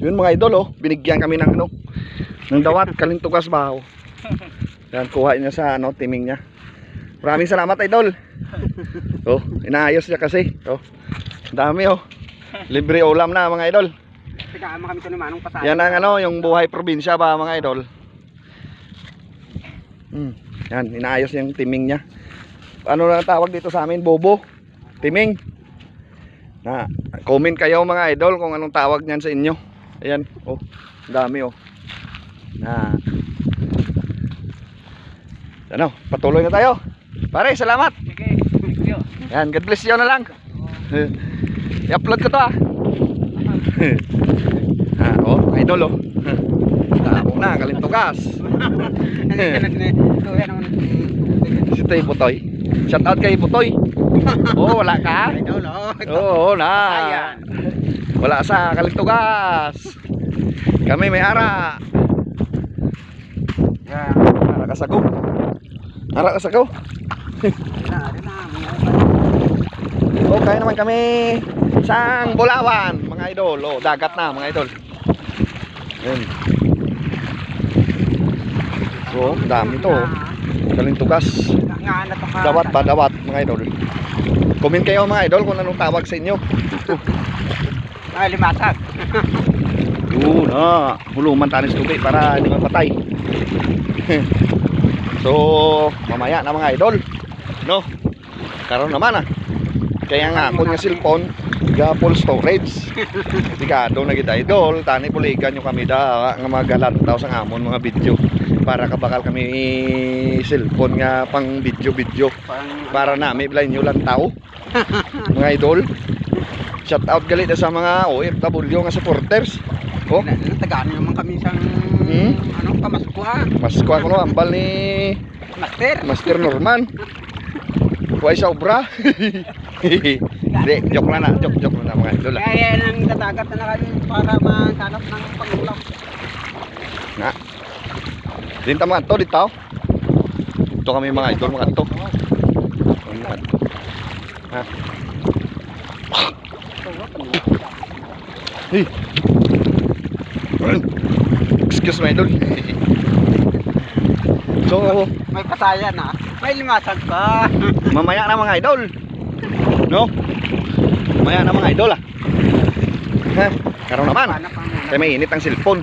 Yun mga idol, oh, binigyan kami ng ano, ng dawat, kalintugas ba, oh. Yan, kuha niya sa ano, timing niya. Maraming salamat idol. Oh, inaayos niya kasi. Oh, dami oh. Libre ulam na mga idol. Tigaan kami ito ni Manong Pasay. Yan ang ano, yung buhay probinsya ba mga idol. Yan, inaayos yung timing niya. Ano na tawag dito sa amin? Bobo. Timing. Na, comment kayo mga idol kung anong tawag niyan sa inyo. Ayan, oh, dami oh. Na. Ano, patuloy na tayo. Pare, salamat. Sige, thank you. Yan, God bless you na lang. I-upload ko to ah. Oh, idol oh. Tapos na, kalintugas. Si Toy Putoy. Shout out kay Putoy. Oh, wala ka? Idol, Oo, na. Wala sa kalintugas. Kami may ara. Yan. Ara kasago. Ara kasago. Okay naman kami sang Bulawan, mga idol. Oh, dagat na, mga idol. Ayun. So, dami to. Kalintugas. Dawat ba, dawat, mga idol. Comment kayo mga idol kung anong tawag sa inyo. Limatag. Yun, huluman tanis tubig para hindi mapatay. So, mamaya na mga idol. No? Karon naman kaya nga ako nga cellphone ga full storage. Sigado na kita idol, tani puligan nyo kami da nga magalan daw sa amon mga video para kabakal kami cellphone nga pang video para na may blind nyo lang tao. Mga idol, shout out galit sa mga OFW nga supporters. Oh, tagaan naman kami sang ano, Kamaskwa. Pasko ako no, ambal ni Master Norman. Kuha sa obra. Hindi, joke lang na, joke lang na mga idol. Kaya nang tatagat na kami para maghanap ng pangulam. Nga. Dinta mga to, dito. Dito kami mga idol, mga to. Mga to. Ha. Hey. Excuse me idol. So, may pasaya na, may limasag pa. mamaya na mga idol. No? Mamaya na mga idol ah. Ha? Karon naman. Kaya may init ang cellphone.